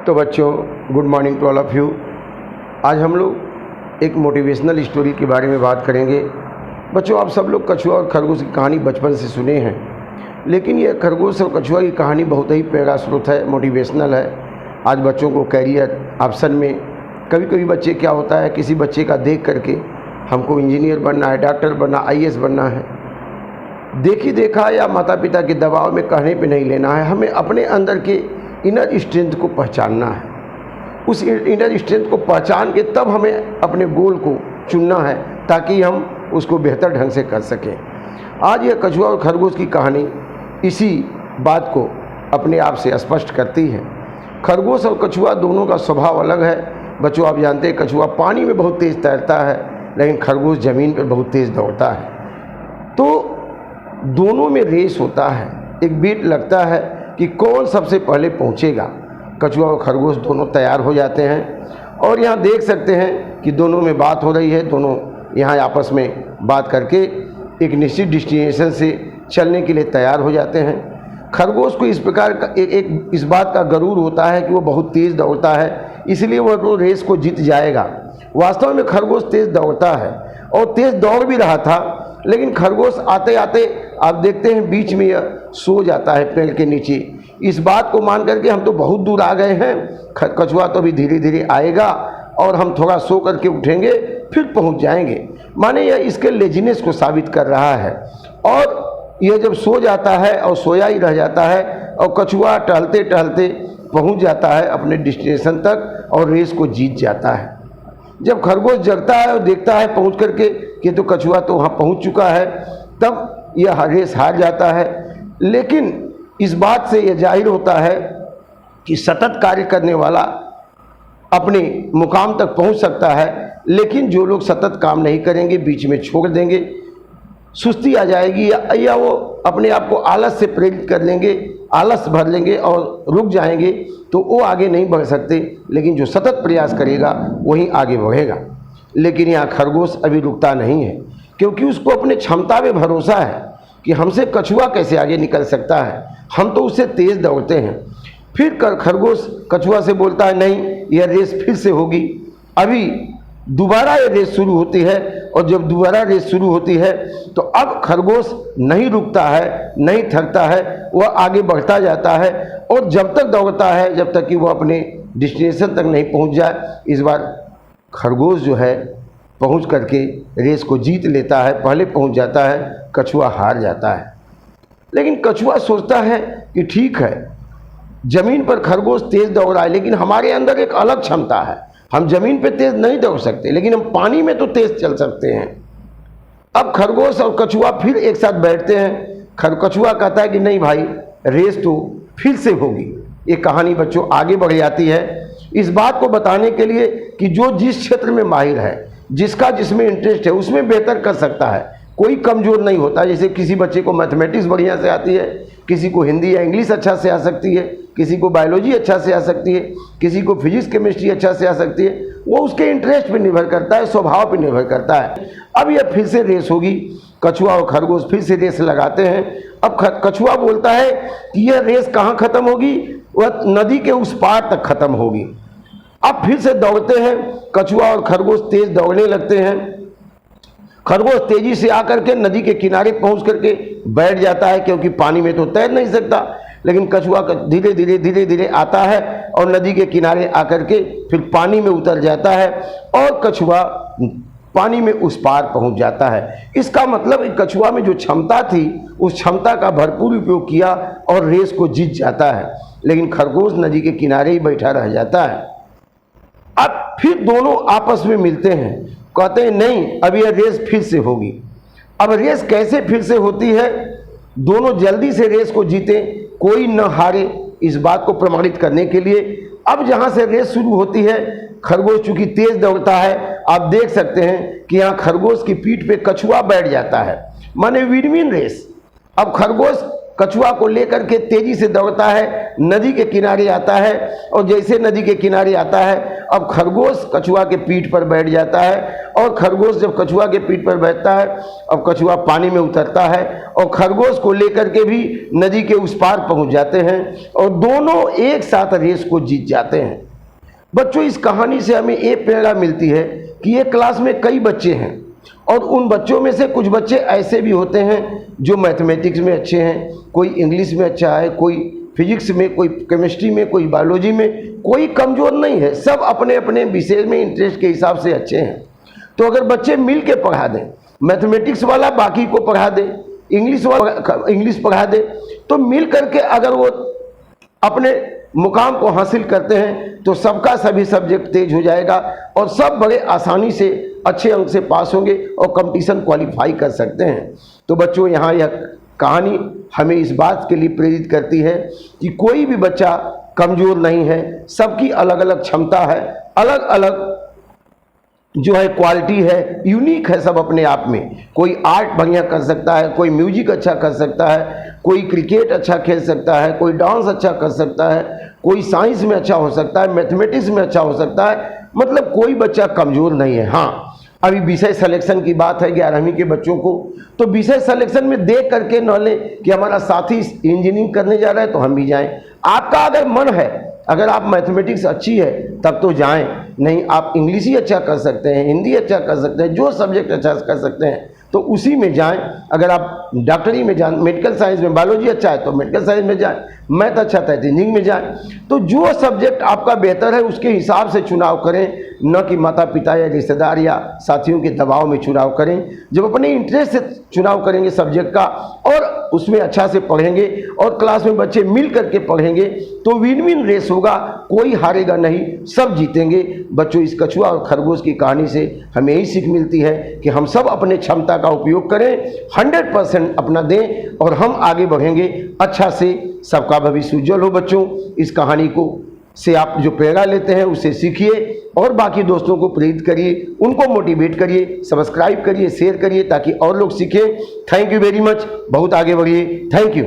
तो बच्चों, good morning to all of you. आज हम लोग एक मोटिवेशनल स्टोरी के बारे में बात करेंगे। बच्चों, आप सब लोग कछुआ और खरगोश की कहानी बचपन से सुने हैं, लेकिन यह खरगोश और कछुआ की कहानी बहुत ही प्रेरणा स्रोत है, मोटिवेशनल है। आज बच्चों को कैरियर ऑप्शन में कभी कभी बच्चे क्या होता है, किसी बच्चे का देख करके हमको इंजीनियर बनना है, डॉक्टर बनना, आईएएस बनना है, देखी देखा या माता पिता के दबाव में कहने पे नहीं लेना है। हमें अपने अंदर के इनर स्ट्रेंथ को पहचानना है। उस इनर स्ट्रेंथ को पहचान के तब हमें अपने गोल को चुनना है, ताकि हम उसको बेहतर ढंग से कर सकें। आज यह कछुआ और खरगोश की कहानी इसी बात को अपने आप से स्पष्ट करती है। खरगोश और कछुआ दोनों का स्वभाव अलग है। बच्चों, आप जानते हैं कछुआ पानी में बहुत तेज़ तैरता है, लेकिन खरगोश ज़मीन पर बहुत तेज़ दौड़ता है। तो दोनों में रेस होता है, एक बेट लगता है कि कौन सबसे पहले पहुंचेगा। कछुआ और खरगोश दोनों तैयार हो जाते हैं और यहाँ देख सकते हैं कि दोनों में बात हो रही है। दोनों यहाँ आपस में बात करके एक निश्चित डेस्टिनेशन से चलने के लिए तैयार हो जाते हैं। खरगोश को इस प्रकार का एक इस बात का गरूर होता है कि वो बहुत तेज़ दौड़ता है, इसलिए वह तो रेस को जीत जाएगा। वास्तव में खरगोश तेज़ दौड़ता है और तेज़ दौड़ भी रहा था, लेकिन खरगोश आते आते आप देखते हैं बीच में यह सो जाता है पेड़ के नीचे। इस बात को मान करके हम तो बहुत दूर आ गए हैं, कछुआ तो भी धीरे धीरे आएगा और हम थोड़ा सो करके उठेंगे फिर पहुंच जाएंगे। माने यह इसके लेजीनेस को साबित कर रहा है। और यह जब सो जाता है और सोया ही रह जाता है और कछुआ टहलते टहलते पहुंच जाता है अपने डेस्टिनेशन तक और रेस को जीत जाता है। जब खरगोश जगता है और देखता है पहुंच करके कि तो कछुआ तो वहाँ पहुंच चुका है, तब यह रेस हार जाता है। लेकिन इस बात से यह जाहिर होता है कि सतत कार्य करने वाला अपने मुकाम तक पहुंच सकता है, लेकिन जो लोग सतत काम नहीं करेंगे, बीच में छोड़ देंगे, सुस्ती आ जाएगी या वो अपने आप को आलस से प्रेरित कर लेंगे, आलस भर लेंगे और रुक जाएंगे, तो वो आगे नहीं बढ़ सकते। लेकिन जो सतत प्रयास करेगा वही आगे बढ़ेगा। लेकिन यहाँ खरगोश अभी रुकता नहीं है, क्योंकि उसको अपने क्षमता में भरोसा है कि हमसे कछुआ कैसे आगे निकल सकता है, हम तो उससे तेज़ दौड़ते हैं। फिर खरगोश कछुआ से बोलता है, नहीं, यह रेस फिर से होगी। अभी दोबारा ये रेस शुरू होती है और जब दोबारा रेस शुरू होती है तो अब खरगोश नहीं रुकता है, नहीं थकता है, वह आगे बढ़ता जाता है और जब तक दौड़ता है जब तक कि वह अपने डेस्टिनेशन तक नहीं पहुंच जाए। इस बार खरगोश जो है पहुंच करके रेस को जीत लेता है, पहले पहुंच जाता है, कछुआ हार जाता है। लेकिन कछुआ सोचता है कि ठीक है, ज़मीन पर खरगोश तेज़ दौड़ रहा है, लेकिन हमारे अंदर एक अलग क्षमता है। हम ज़मीन पे तेज़ नहीं दौड़ सकते, लेकिन हम पानी में तो तेज़ चल सकते हैं। अब खरगोश और कछुआ फिर एक साथ बैठते हैं। कछुआ कहता है कि नहीं भाई, रेस तो फिर से होगी। ये कहानी बच्चों आगे बढ़ जाती है इस बात को बताने के लिए कि जो जिस क्षेत्र में माहिर है, जिसका जिसमें इंटरेस्ट है, उसमें बेहतर कर सकता है। कोई कमज़ोर नहीं होता। जैसे किसी बच्चे को मैथमेटिक्स बढ़िया से आती है, किसी को हिंदी या इंग्लिश अच्छा से आ सकती है, किसी को बायोलॉजी अच्छा से आ सकती है, किसी को फिजिक्स केमिस्ट्री अच्छा से आ सकती है। वो उसके इंटरेस्ट पे निर्भर करता है, स्वभाव पे निर्भर करता है। अब यह फिर से रेस होगी। कछुआ और खरगोश फिर से रेस लगाते हैं। अब कछुआ बोलता है कि यह रेस कहाँ ख़त्म होगी, वह नदी के उस पार तक ख़त्म होगी। अब फिर से दौड़ते हैं, कछुआ और खरगोश तेज़ दौड़ने लगते हैं। खरगोश तेजी से आकर के नदी के किनारे पहुंच करके बैठ जाता है, क्योंकि पानी में तो तैर नहीं सकता। लेकिन कछुआ धीरे धीरे आता है और नदी के किनारे आकर के फिर पानी में उतर जाता है और कछुआ पानी में उस पार पहुंच जाता है। इसका मतलब कछुआ में जो क्षमता थी, उस क्षमता का भरपूर उपयोग किया और रेस को जीत जाता है। लेकिन खरगोश नदी के किनारे ही बैठा रह जाता है। अब फिर दोनों आपस में मिलते हैं, कहते हैं नहीं, अब यह रेस फिर से होगी। अब रेस कैसे फिर से होती है, दोनों जल्दी से रेस को जीते, कोई न हारे, इस बात को प्रमाणित करने के लिए अब जहां से रेस शुरू होती है, खरगोश चूंकि तेज दौड़ता है, आप देख सकते हैं कि यहाँ खरगोश की पीठ पे कछुआ बैठ जाता है, माने विन विन रेस। अब खरगोश कछुआ को लेकर के तेजी से दौड़ता है, नदी के किनारे आता है और जैसे नदी के किनारे आता है अब खरगोश कछुआ के पीठ पर बैठ जाता है और खरगोश जब कछुआ के पीठ पर बैठता है अब कछुआ पानी में उतरता है और खरगोश को लेकर के भी नदी के उस पार पहुंच जाते हैं और दोनों एक साथ रेस को जीत जाते हैं। बच्चों, इस कहानी से हमें ये प्रेरणा मिलती है कि ये क्लास में कई बच्चे हैं और उन बच्चों में से कुछ बच्चे ऐसे भी होते हैं जो मैथमेटिक्स में अच्छे हैं, कोई इंग्लिश में अच्छा है, कोई फिजिक्स में, कोई केमिस्ट्री में, कोई बायोलॉजी में, कोई कमज़ोर नहीं है, सब अपने अपने विषय में इंटरेस्ट के हिसाब से अच्छे हैं। तो अगर बच्चे मिल के पढ़ा दें, मैथमेटिक्स वाला बाकी को पढ़ा दे, इंग्लिश वाला इंग्लिश पढ़ा दे, तो मिल करके अगर वो अपने मुकाम को हासिल करते हैं तो सबका सभी सब्जेक्ट तेज हो जाएगा और सब बड़े आसानी से अच्छे अंक से पास होंगे और कंपटीशन क्वालिफाई कर सकते हैं। तो बच्चों, यहाँ यह कहानी हमें इस बात के लिए प्रेरित करती है कि कोई भी बच्चा कमज़ोर नहीं है, सबकी अलग अलग क्षमता है, अलग अलग जो है क्वालिटी है, यूनिक है सब अपने आप में। कोई आर्ट बढ़िया कर सकता है, कोई म्यूजिक अच्छा कर सकता है, कोई क्रिकेट अच्छा खेल सकता है, कोई डांस अच्छा कर सकता है, कोई साइंस में अच्छा हो सकता है, मैथमेटिक्स में अच्छा हो सकता है। मतलब कोई बच्चा कमज़ोर नहीं है। हाँ, अभी विषय सिलेक्शन की बात है 11वीं के बच्चों को, तो विषय सिलेक्शन में देख करके न लें कि हमारा साथी इंजीनियरिंग करने जा रहा है तो हम भी जाएं। आपका अगर मन है, अगर आप मैथमेटिक्स अच्छी है तब तो जाएं, नहीं आप इंग्लिश ही अच्छा कर सकते हैं, हिंदी अच्छा कर सकते हैं, जो सब्जेक्ट अच्छा कर सकते हैं तो उसी में जाएं। अगर आप डॉक्टरी में जाएं, मेडिकल साइंस में, बायोलॉजी अच्छा है तो मेडिकल साइंस में जाएं, मैथ अच्छा है तो इंजीनियरिंग में जाएं। तो जो सब्जेक्ट आपका बेहतर है उसके हिसाब से चुनाव करें, न कि माता पिता या रिश्तेदार या साथियों के दबाव में चुनाव करें। जब अपने इंटरेस्ट से चुनाव करेंगे सब्जेक्ट का और उसमें अच्छा से पढ़ेंगे और क्लास में बच्चे मिल करके पढ़ेंगे तो विन विन रेस होगा, कोई हारेगा नहीं, सब जीतेंगे। बच्चों, इस कछुआ और खरगोश की कहानी से हमें यही सीख मिलती है कि हम सब अपने क्षमता का उपयोग करें, 100% अपना दें और हम आगे बढ़ेंगे अच्छा से, सबका भविष्य उज्जवल हो। बच्चों, इस कहानी को से आप जो प्रेरणा लेते हैं उसे सीखिए और बाकी दोस्तों को प्रेरित करिए, उनको मोटिवेट करिए, सब्सक्राइब करिए, शेयर करिए ताकि और लोग सीखें। थैंक यू वेरी मच, बहुत आगे बढ़िए। Thank you.